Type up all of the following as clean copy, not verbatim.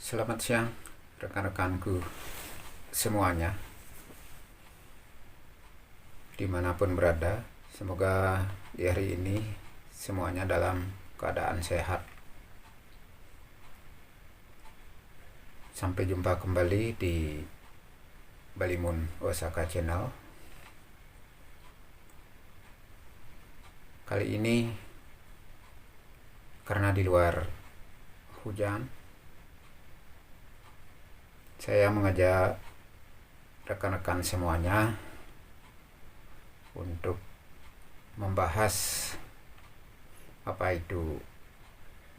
Selamat siang rekan-rekanku semuanya, dimanapun berada. Semoga di hari ini semuanya dalam keadaan sehat. Sampai jumpa kembali di Balimun Osaka Channel. Kali ini karena di luar hujan, saya mengajak rekan-rekan semuanya untuk membahas apa itu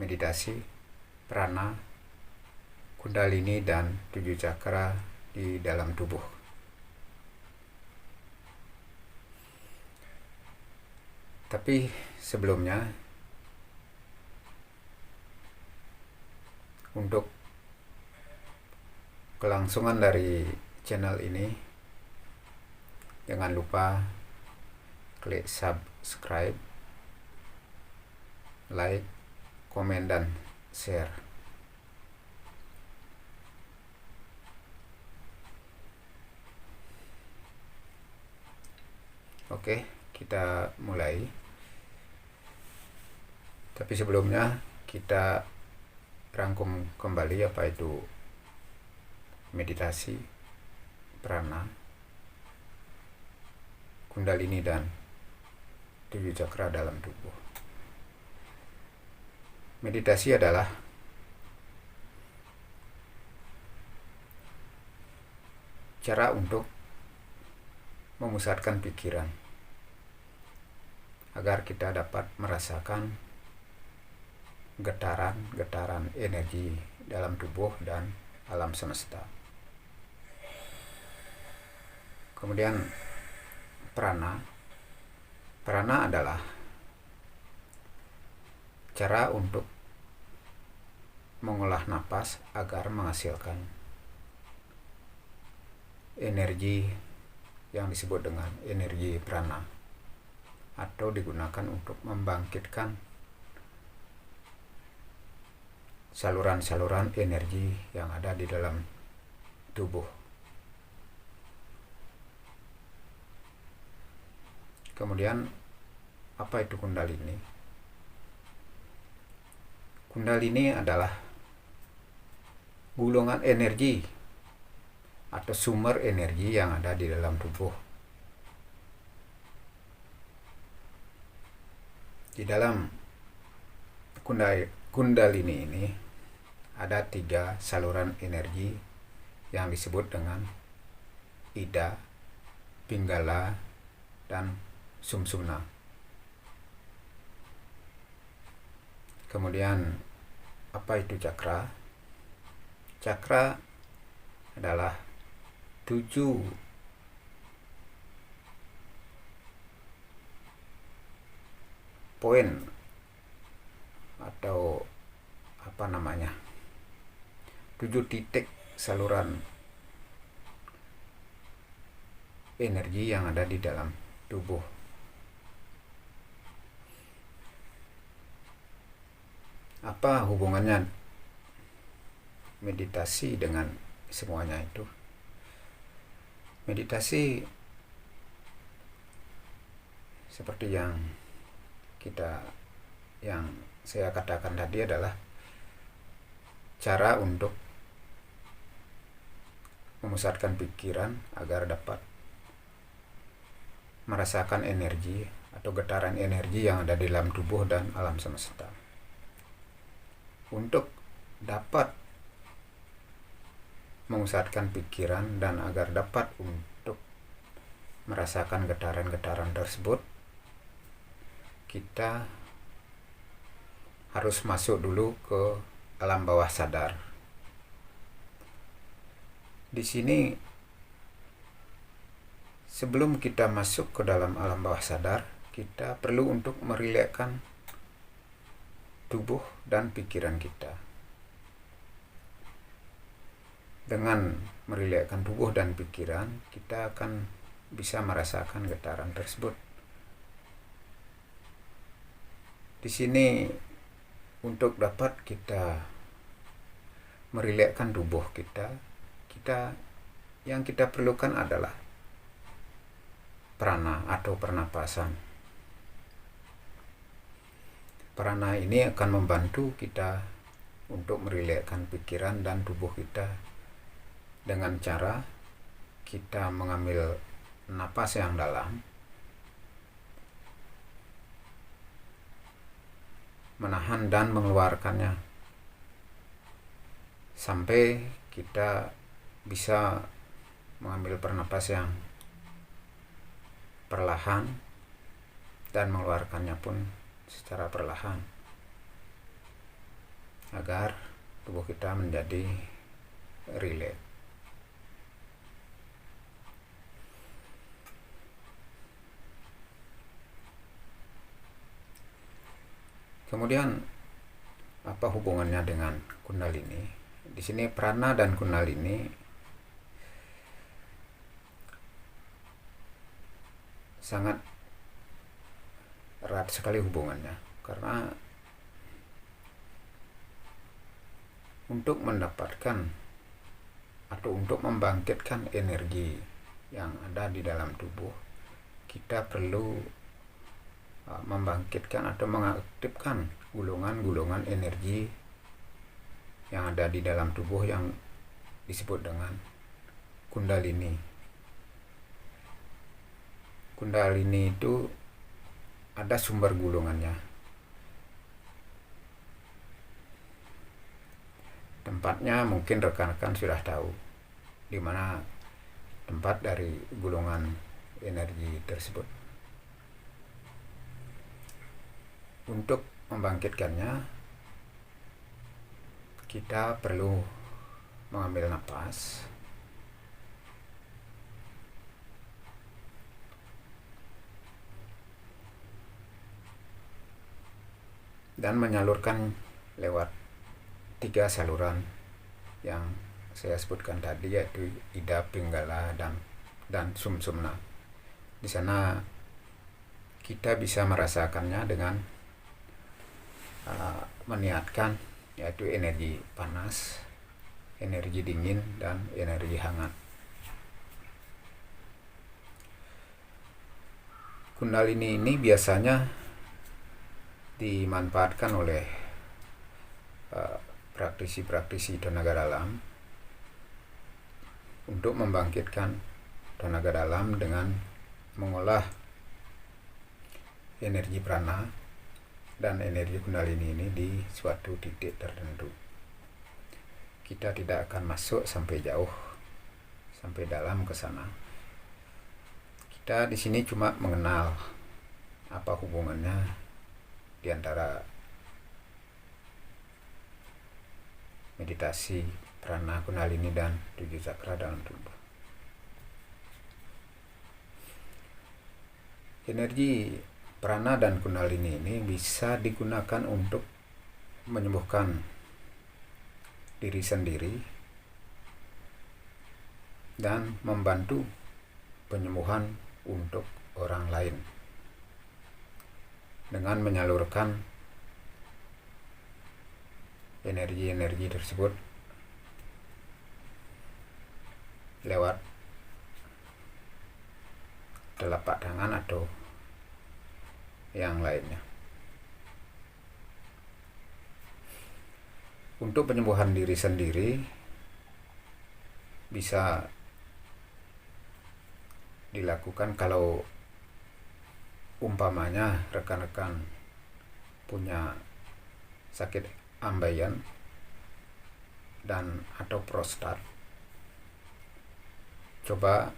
meditasi, prana, kundalini, dan 7 cakra di dalam tubuh. Tapi sebelumnya, untuk kelangsungan dari channel ini, jangan lupa klik subscribe, like, komen, dan share. Oke, kita mulai. Tapi sebelumnya kita rangkum kembali apa itu meditasi, prana, kundalini, dan 7 cakra dalam tubuh. Meditasi adalah cara untuk memusatkan pikiran agar kita dapat merasakan getaran-getaran energi dalam tubuh dan alam semesta. Kemudian prana adalah cara untuk mengolah napas agar menghasilkan energi yang disebut dengan energi prana, atau digunakan untuk membangkitkan saluran-saluran energi yang ada di dalam tubuh. Kemudian apa itu kundalini? Kundalini adalah gulungan energi atau sumber energi yang ada di dalam tubuh. Di dalam kundalini ini ada 3 saluran energi yang disebut dengan Ida, Pinggala, dan Sumsumna. Kemudian apa itu cakra? Cakra adalah 7 poin atau 7 titik saluran energi yang ada di dalam tubuh. Apa hubungannya meditasi dengan semuanya itu? Meditasi seperti yang saya katakan tadi adalah cara untuk memusatkan pikiran agar dapat merasakan energi atau getaran energi yang ada di dalam tubuh dan alam semesta. Untuk dapat memusatkan pikiran dan agar dapat untuk merasakan getaran-getaran tersebut, kita harus masuk dulu ke alam bawah sadar. Di sini, sebelum kita masuk ke dalam alam bawah sadar, kita perlu untuk merilekskan tubuh dan pikiran kita. Dengan merilekskan tubuh dan pikiran, kita akan bisa merasakan getaran tersebut. Di sini, untuk dapat kita merilekkan tubuh kita, yang kita perlukan adalah prana atau pernapasan. Prana ini akan membantu kita untuk merilekkan pikiran dan tubuh kita dengan cara kita mengambil napas yang dalam, menahan dan mengeluarkannya sampai kita bisa mengambil pernapas yang perlahan dan mengeluarkannya pun secara perlahan, agar tubuh kita menjadi rileks. Kemudian apa hubungannya dengan kundalini? Di sini prana dan kundalini sangat erat sekali hubungannya, karena untuk mendapatkan atau untuk membangkitkan energi yang ada di dalam tubuh, kita perlu membangkitkan atau mengaktifkan gulungan-gulungan energi yang ada di dalam tubuh yang disebut dengan kundalini. Kundalini itu ada sumber gulungannya. Tempatnya mungkin rekan-rekan sudah tahu, di mana tempat dari gulungan energi tersebut. Untuk membangkitkannya, kita perlu mengambil napas dan menyalurkan lewat 3 saluran yang saya sebutkan tadi, yaitu Ida, Pinggala, dan Sumsumna. Di sana kita bisa merasakannya dengan meniatkan, yaitu energi panas, energi dingin, dan energi hangat. Kundalini ini biasanya dimanfaatkan oleh praktisi-praktisi tenaga dalam untuk membangkitkan tenaga dalam dengan mengolah energi prana dan energi kundalini ini di suatu titik tertentu. Kita tidak akan masuk sampai jauh, sampai dalam ke sana. Kita di sini cuma mengenal apa hubungannya di antara meditasi prana, kundalini, dan 7 cakra dalam tubuh. Energi prana dan kundalini ini bisa digunakan untuk menyembuhkan diri sendiri dan membantu penyembuhan untuk orang lain dengan menyalurkan energi-energi tersebut lewat telapak tangan atau yang lainnya. Untuk penyembuhan diri sendiri bisa dilakukan kalau umpamanya rekan-rekan punya sakit ambeien dan atau prostat. Coba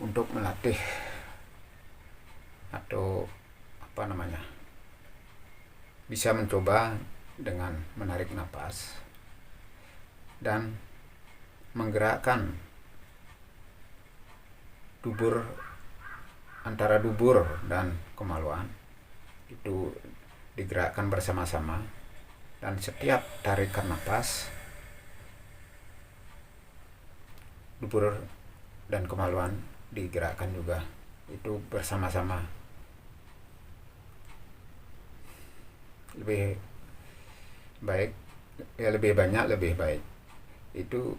untuk melatih atau bisa mencoba dengan menarik napas dan menggerakkan dubur, antara dubur dan kemaluan itu digerakkan bersama-sama, dan setiap tarikan napas dubur dan kemaluan digerakkan juga, itu bersama-sama. Lebih baik, ya lebih banyak lebih baik. Itu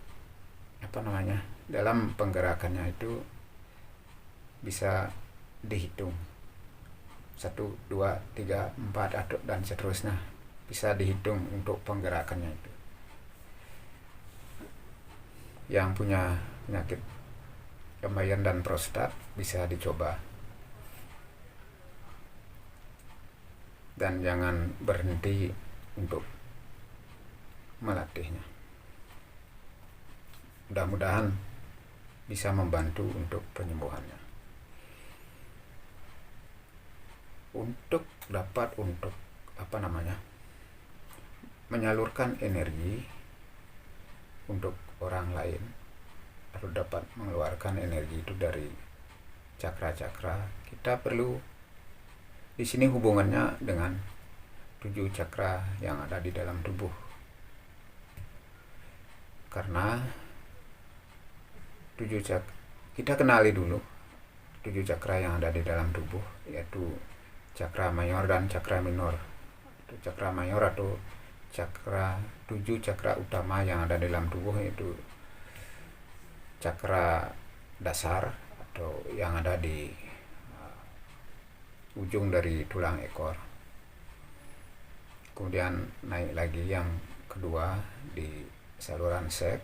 dalam penggerakannya itu bisa dihitung 1, 2, 3, 4 dan seterusnya, bisa dihitung untuk penggerakannya itu. Yang punya penyakit kembayan dan prostat bisa dicoba, dan jangan berhenti untuk melatihnya. Mudah-mudahan bisa membantu untuk penyembuhannya. Untuk menyalurkan energi untuk orang lain, atau dapat mengeluarkan energi itu dari cakra-cakra, kita perlu di sini hubungannya dengan 7 cakra yang ada di dalam tubuh. Karena 7 cakra, kita kenali dulu 7 cakra yang ada di dalam tubuh, yaitu cakra mayor dan cakra minor. Cakra mayor atau 7 cakra utama yang ada di dalam tubuh, yaitu cakra dasar atau yang ada di ujung dari tulang ekor. Kemudian naik lagi yang kedua di saluran seks,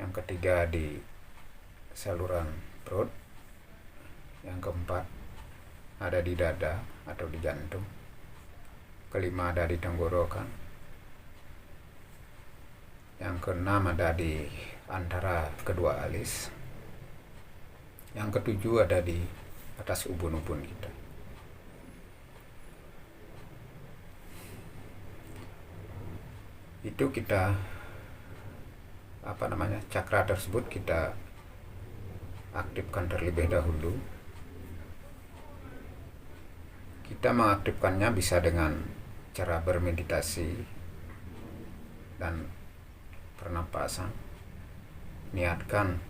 yang ketiga di saluran perut, yang keempat ada di dada atau di jantung, kelima ada di tenggorokan, yang keenam ada di antara kedua alis, yang ketujuh ada di atas ubun-ubun kita. Itu kita cakra tersebut kita aktifkan terlebih dahulu. Kita mengaktifkannya bisa dengan cara bermeditasi dan pernapasan. Niatkan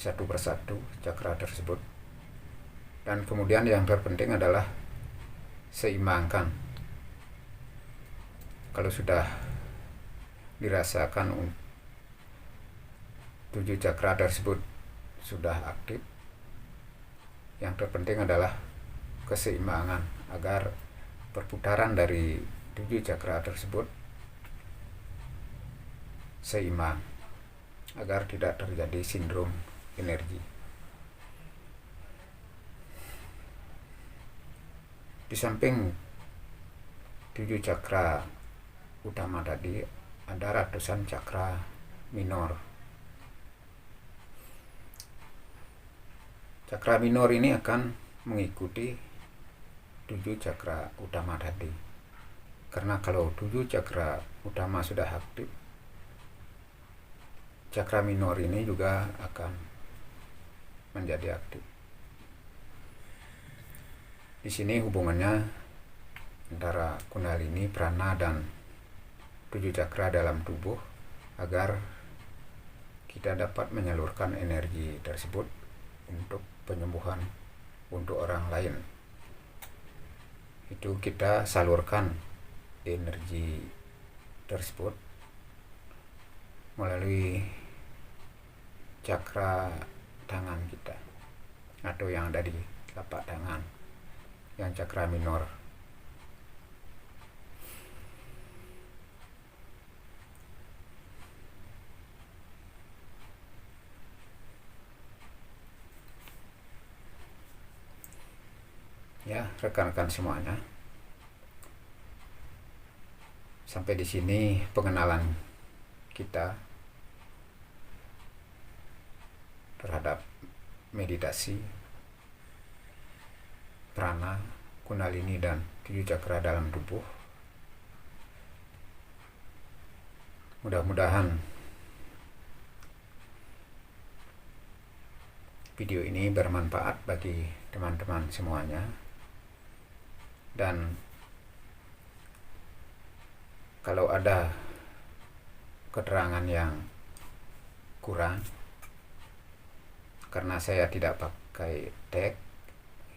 satu persatu cakra tersebut, dan kemudian yang terpenting adalah seimbangkan. Kalau sudah dirasakan 7 cakra tersebut sudah aktif, yang terpenting adalah keseimbangan agar perputaran dari 7 cakra tersebut seimbang, agar tidak terjadi sindrom energi. Di samping 7 cakra utama tadi, ada ratusan cakra minor. Cakra minor ini akan mengikuti 7 cakra utama tadi. Karena kalau 7 cakra utama sudah aktif, cakra minor ini juga akan menjadi aktif. Di sini hubungannya antara kundalini, prana, dan 7 cakra dalam tubuh, agar kita dapat menyalurkan energi tersebut untuk penyembuhan untuk orang lain. Itu kita salurkan energi tersebut melalui cakra tangan kita, atau yang ada di telapak tangan, yang cakra minor. Ya, rekan-rekan semuanya, sampai di sini pengenalan kita terhadap meditasi, prana, kundalini, dan 7 cakra dalam tubuh. Mudah-mudahan video ini bermanfaat bagi teman-teman semuanya, dan kalau ada keterangan yang kurang, karena saya tidak pakai tag,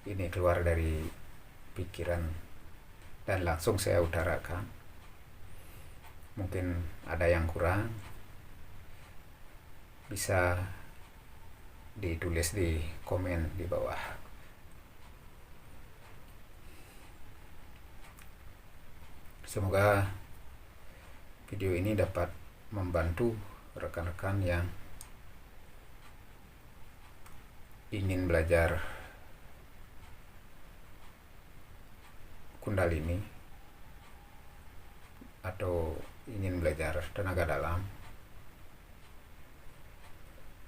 ini keluar dari pikiran dan langsung saya utarakan. Mungkin ada yang kurang, bisa ditulis di komen di bawah. Semoga video ini dapat membantu rekan-rekan yang ingin belajar Kundalini atau ingin belajar tenaga dalam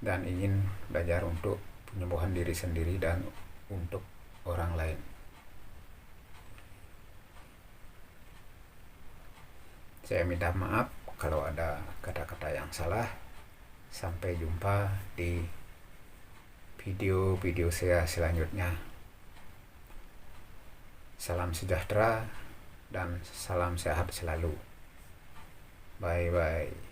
dan ingin belajar untuk penyembuhan diri sendiri dan untuk orang lain. Saya minta maaf kalau ada kata-kata yang salah. Sampai jumpa di video-video saya selanjutnya. Salam sejahtera dan salam sehat selalu. Bye-bye.